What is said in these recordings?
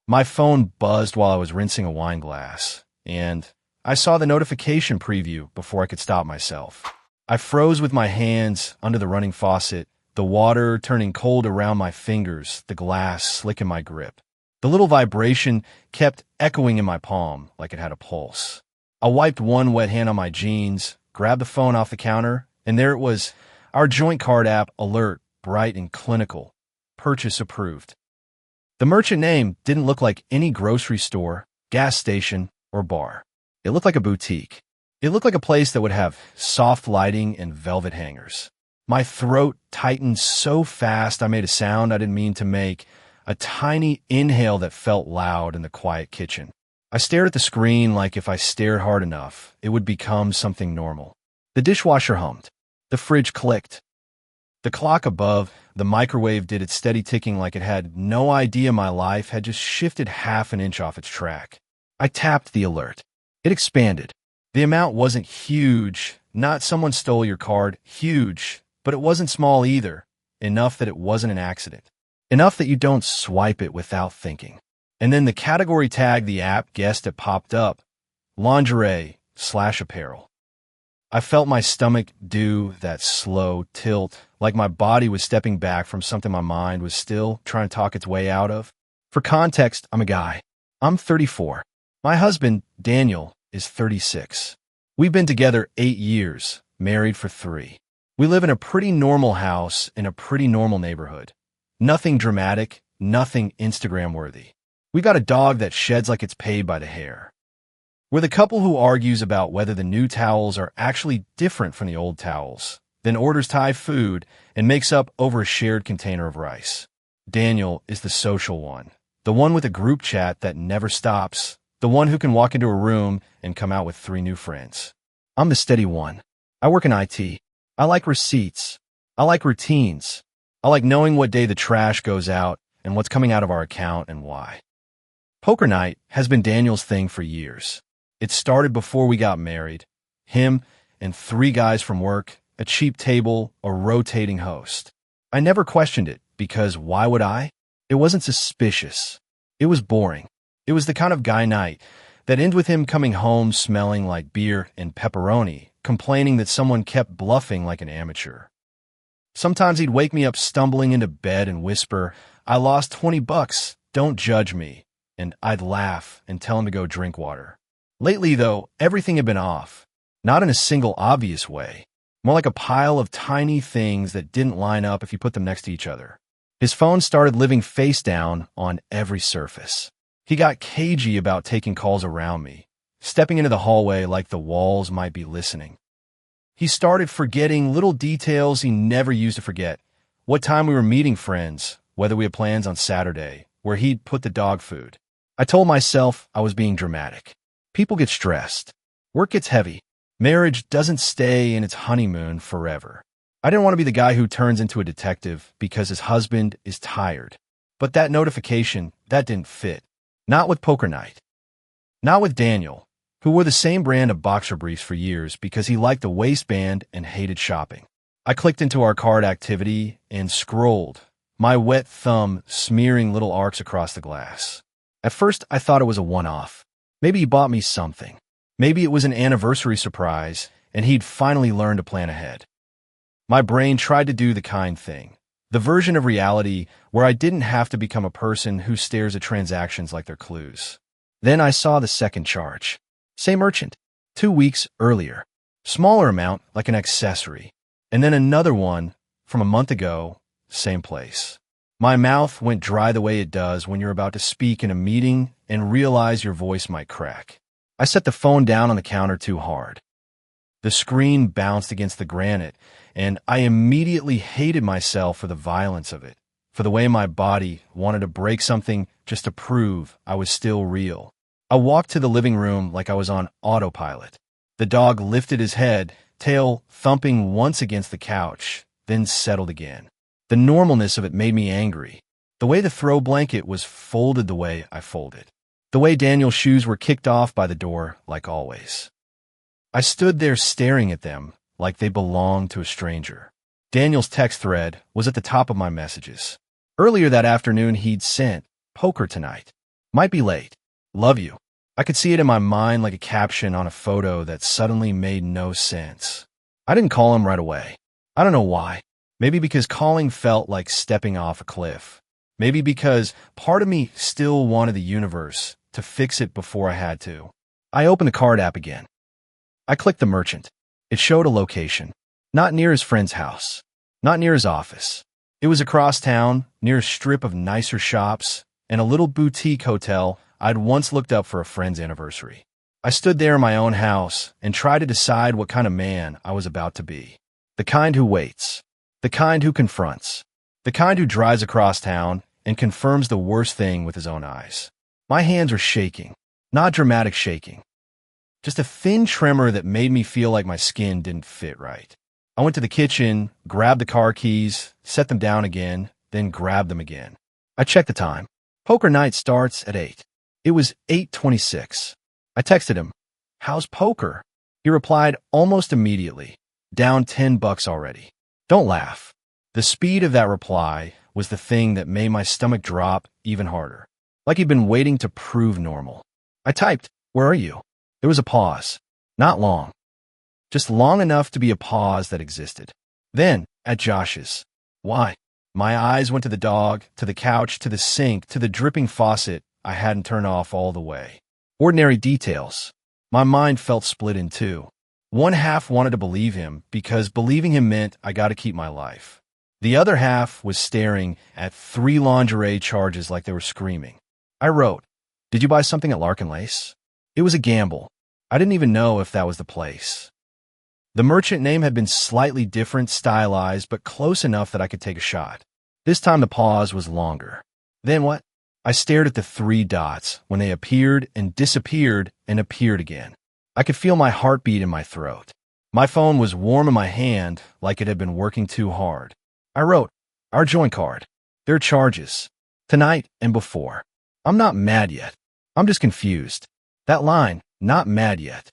My phone buzzed while I was rinsing a wine glass, and I saw the notification preview before I could stop myself. I froze with my hands under the running faucet, the water turning cold around my fingers, the glass slick in my grip. The little vibration kept echoing in my palm like it had a pulse. I wiped one wet hand on my jeans, grabbed the phone off the counter, and there it was, our joint card app alert, bright and clinical. Purchase approved. The merchant name didn't look like any grocery store, gas station, or bar. It looked like a boutique. It looked like a place that would have soft lighting and velvet hangers. My throat tightened so fast I made a sound I didn't mean to make, a tiny inhale that felt loud in the quiet kitchen. I stared at the screen like if I stared hard enough, it would become something normal. The dishwasher hummed. The fridge clicked. The clock above the microwave did its steady ticking like it had no idea my life had just shifted half an inch off its track. I tapped the alert. It expanded. The amount wasn't huge, not someone stole your card, huge, but it wasn't small either, enough that it wasn't an accident. Enough that you don't swipe it without thinking. And then the category tag the app guessed it popped up, lingerie/apparel. I felt my stomach do that slow tilt, like my body was stepping back from something my mind was still trying to talk its way out of. For context, I'm a guy. I'm 34. My husband, Daniel, is 36. We've been together 8 years, married for 3. We live in a pretty normal house in a pretty normal neighborhood. Nothing dramatic, nothing Instagram-worthy. We got a dog that sheds like it's paid by the hair. We're the couple who argues about whether the new towels are actually different from the old towels, then orders Thai food and makes up over a shared container of rice. Daniel is the social one, the one with a group chat that never stops, the one who can walk into a room and come out with 3 new friends. I'm the steady one. I work in IT. I like receipts. I like routines. I like knowing what day the trash goes out and what's coming out of our account and why. Poker night has been Daniel's thing for years. It started before we got married. Him and 3 guys from work, a cheap table, a rotating host. I never questioned it because why would I? It wasn't suspicious. It was boring. It was the kind of guy night that ended with him coming home smelling like beer and pepperoni, complaining that someone kept bluffing like an amateur. Sometimes he'd wake me up stumbling into bed and whisper, "I lost $20, don't judge me." And I'd laugh and tell him to go drink water. Lately, though, everything had been off. Not in a single obvious way. More like a pile of tiny things that didn't line up if you put them next to each other. His phone started living face down on every surface. He got cagey about taking calls around me, stepping into the hallway like the walls might be listening. He started forgetting little details he never used to forget. What time we were meeting friends, whether we had plans on Saturday, where he'd put the dog food. I told myself I was being dramatic. People get stressed. Work gets heavy. Marriage doesn't stay in its honeymoon forever. I didn't want to be the guy who turns into a detective because his husband is tired. But that notification, that didn't fit. Not with poker night. Not with Daniel, who wore the same brand of boxer briefs for years because he liked the waistband and hated shopping. I clicked into our card activity and scrolled, my wet thumb smearing little arcs across the glass. At first, I thought it was a one-off. Maybe he bought me something. Maybe it was an anniversary surprise, and he'd finally learned to plan ahead. My brain tried to do the kind thing, the version of reality where I didn't have to become a person who stares at transactions like they're clues. Then I saw the second charge. Same merchant, 2 weeks earlier. Smaller amount, like an accessory. And then another one from a month ago, same place. My mouth went dry the way it does when you're about to speak in a meeting and realize your voice might crack. I set the phone down on the counter too hard. The screen bounced against the granite, and I immediately hated myself for the violence of it, for the way my body wanted to break something just to prove I was still real. I walked to the living room like I was on autopilot. The dog lifted his head, tail thumping once against the couch, then settled again. The normalness of it made me angry. The way the throw blanket was folded the way I folded. The way Daniel's shoes were kicked off by the door, like always. I stood there staring at them like they belonged to a stranger. Daniel's text thread was at the top of my messages. Earlier that afternoon, he'd sent, "Poker tonight." Might be late. Love you. I could see it in my mind like a caption on a photo that suddenly made no sense. I didn't call him right away. I don't know why. Maybe because calling felt like stepping off a cliff. Maybe because part of me still wanted the universe to fix it before I had to. I opened the card app again. I clicked the merchant. It showed a location. Not near his friend's house. Not near his office. It was across town, near a strip of nicer shops, and a little boutique hotel I'd once looked up for a friend's anniversary. I stood there in my own house and tried to decide what kind of man I was about to be. The kind who waits. The kind who confronts. The kind who drives across town and confirms the worst thing with his own eyes. My hands were shaking. Not dramatic shaking. Just a thin tremor that made me feel like my skin didn't fit right. I went to the kitchen, grabbed the car keys, set them down again, then grabbed them again. I checked the time. Poker night starts at 8. It was 8:26. I texted him, "How's poker?" He replied almost immediately, "Down $10 already." Don't laugh. The speed of that reply was the thing that made my stomach drop even harder. Like he'd been waiting to prove normal. I typed, "Where are you?" There was a pause. Not long. Just long enough to be a pause that existed. Then, at Josh's. Why? My eyes went to the dog, to the couch, to the sink, to the dripping faucet I hadn't turned off all the way. Ordinary details. My mind felt split in two. One half wanted to believe him because believing him meant I got to keep my life. The other half was staring at 3 lingerie charges like they were screaming. I wrote, "Did you buy something at Larkin Lace?" It was a gamble. I didn't even know if that was the place. The merchant name had been slightly different, stylized, but close enough that I could take a shot. This time the pause was longer. Then what? I stared at the 3 dots when they appeared and disappeared and appeared again. I could feel my heartbeat in my throat. My phone was warm in my hand like it had been working too hard. I wrote, "Our joint card. There are charges. Tonight and before." I'm not mad yet. I'm just confused. That line, "not mad yet,"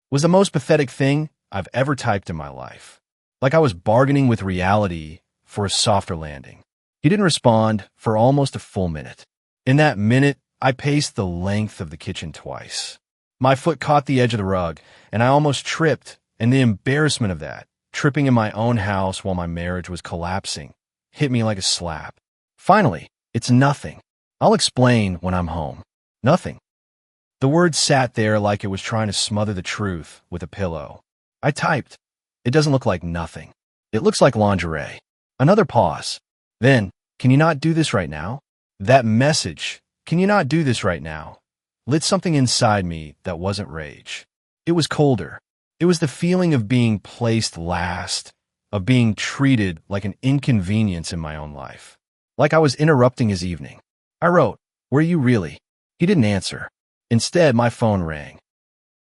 was the most pathetic thing I've ever typed in my life. Like I was bargaining with reality for a softer landing. He didn't respond for almost a full minute. In that minute, I paced the length of the kitchen twice. My foot caught the edge of the rug, and I almost tripped, and the embarrassment of that, tripping in my own house while my marriage was collapsing, hit me like a slap. Finally, it's nothing. I'll explain when I'm home. Nothing. The word sat there like it was trying to smother the truth with a pillow. I typed, "It doesn't look like nothing. It looks like lingerie." Another pause. Then, "Can you not do this right now?" That message, "Can you not do this right now?" lit something inside me that wasn't rage. It was colder. It was the feeling of being placed last, of being treated like an inconvenience in my own life. Like I was interrupting his evening. I wrote, "Were you really?" He didn't answer. Instead, my phone rang.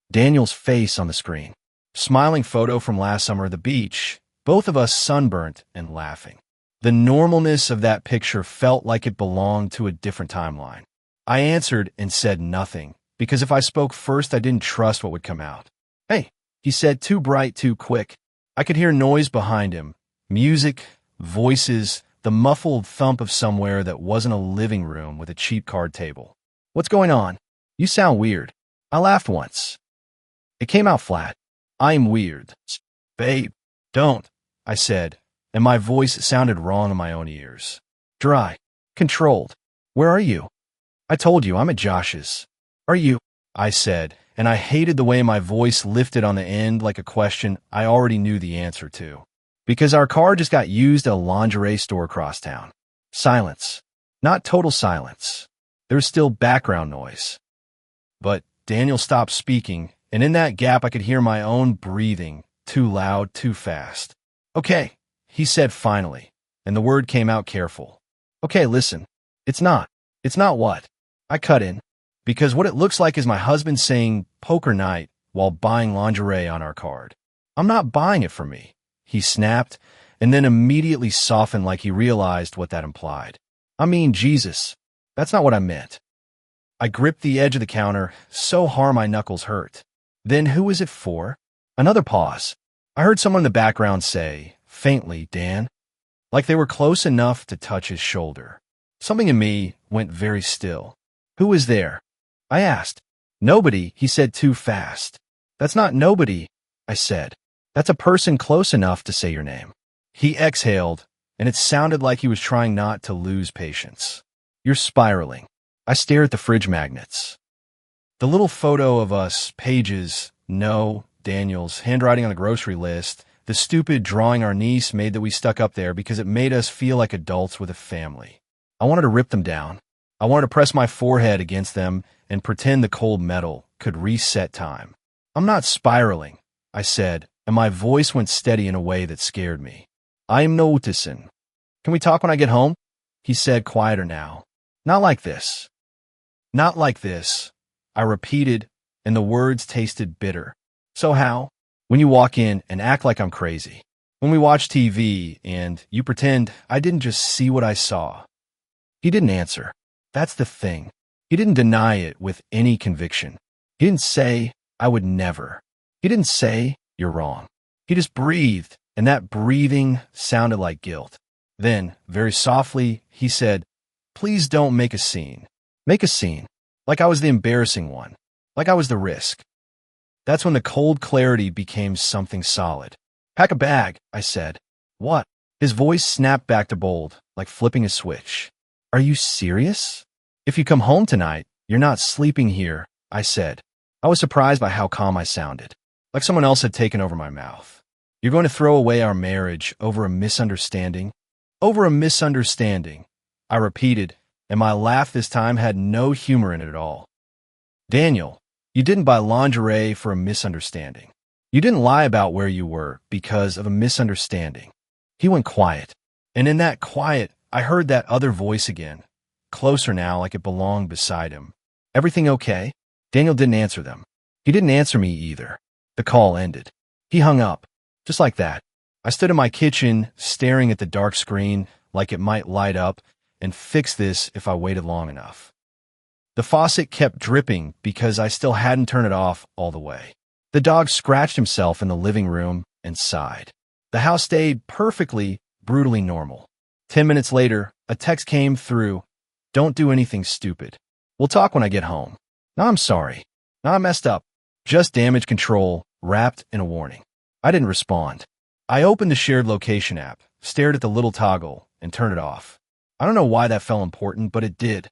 Daniel's face on the screen. Smiling photo from last summer at the beach, both of us sunburnt and laughing. The normalness of that picture felt like it belonged to a different timeline. I answered and said nothing, because if I spoke first, I didn't trust what would come out. "Hey," he said, too bright, too quick. I could hear noise behind him. Music, voices, the muffled thump of somewhere that wasn't a living room with a cheap card table. "What's going on? You sound weird." I laughed once. It came out flat. "I'm weird." "Babe, don't," I said, and my voice sounded wrong in my own ears. Dry. Controlled. "Where are you?" "I told you, I'm at Josh's." "Are you?" I said, and I hated the way my voice lifted on the end like a question I already knew the answer to. Because our car just got used at a lingerie store across town. Silence. Not total silence. There was still background noise. But Daniel stopped speaking, and in that gap I could hear my own breathing, too loud, too fast. "Okay," he said finally, and the word came out careful. "Okay, listen. It's not what?" I cut in. "Because what it looks like is my husband saying poker night while buying lingerie on our card. I'm not buying it for me." He snapped, and then immediately softened like he realized what that implied. "I mean, Jesus. That's not what I meant." I gripped the edge of the counter so hard my knuckles hurt. "Then who is it for?" Another pause. I heard someone in the background say, faintly, "Dan," like they were close enough to touch his shoulder. Something in me went very still. Who is there? I asked. Nobody, he said too fast. That's not nobody, I said. That's a person close enough to say your name. He exhaled, and it sounded like he was trying not to lose patience. You're spiraling. I stare at the fridge magnets. The little photo of us, Page's, no, Daniel's, handwriting on the grocery list, the stupid drawing our niece made that we stuck up there because it made us feel like adults with a family. I wanted to rip them down. I wanted to press my forehead against them and pretend the cold metal could reset time. I'm not spiraling, I said, and my voice went steady in a way that scared me. I'm noticing. Can we talk when I get home? He said, quieter now. Not like this. Not like this, I repeated, and the words tasted bitter. So how? When you walk in and act like I'm crazy. When we watch TV and you pretend I didn't just see what I saw. He didn't answer. That's the thing. He didn't deny it with any conviction. He didn't say, I would never. He didn't say, you're wrong. He just breathed, and that breathing sounded like guilt. Then, very softly, he said, please don't make a scene. Make a scene. Like I was the embarrassing one. Like I was the risk. That's when the cold clarity became something solid. Pack a bag, I said. What? His voice snapped back to bold, like flipping a switch. Are you serious? If you come home tonight, you're not sleeping here, I said. I was surprised by how calm I sounded, like someone else had taken over my mouth. You're going to throw away our marriage over a misunderstanding? Over a misunderstanding, I repeated, and my laugh this time had no humor in it at all. Daniel, you didn't buy lingerie for a misunderstanding. You didn't lie about where you were because of a misunderstanding. He went quiet, and in that quiet, I heard that other voice again, closer now like it belonged beside him. Everything okay? Daniel didn't answer them. He didn't answer me either. The call ended. He hung up, just like that. I stood in my kitchen, staring at the dark screen like it might light up and fix this if I waited long enough. The faucet kept dripping because I still hadn't turned it off all the way. The dog scratched himself in the living room and sighed. The house stayed perfectly, brutally normal. 10 minutes later, a text came through. Don't do anything stupid. We'll talk when I get home. No, I'm sorry. No, I messed up. Just damage control, wrapped in a warning. I didn't respond. I opened the shared location app, stared at the little toggle, and turned it off. I don't know why that felt important, but it did.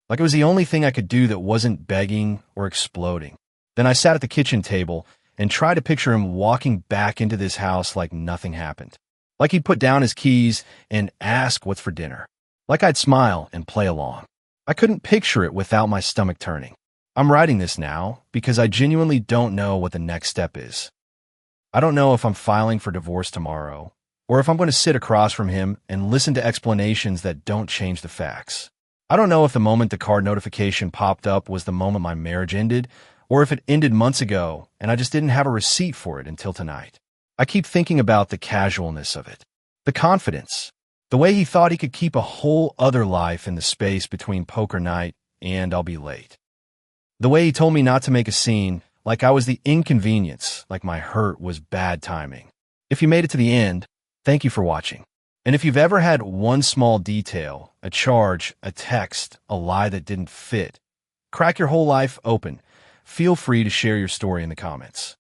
Like it was the only thing I could do that wasn't begging or exploding. Then I sat at the kitchen table and tried to picture him walking back into this house like nothing happened. Like he'd put down his keys and ask what's for dinner. Like I'd smile and play along. I couldn't picture it without my stomach turning. I'm writing this now because I genuinely don't know what the next step is. I don't know if I'm filing for divorce tomorrow, or if I'm going to sit across from him and listen to explanations that don't change the facts. I don't know if the moment the card notification popped up was the moment my marriage ended, or if it ended months ago and I just didn't have a receipt for it until tonight. I keep thinking about the casualness of it, the confidence, the way he thought he could keep a whole other life in the space between poker night and I'll be late. The way he told me not to make a scene, like I was the inconvenience, like my hurt was bad timing. If you made it to the end, thank you for watching. And if you've ever had one small detail, a charge, a text, a lie that didn't fit, crack your whole life open, feel free to share your story in the comments.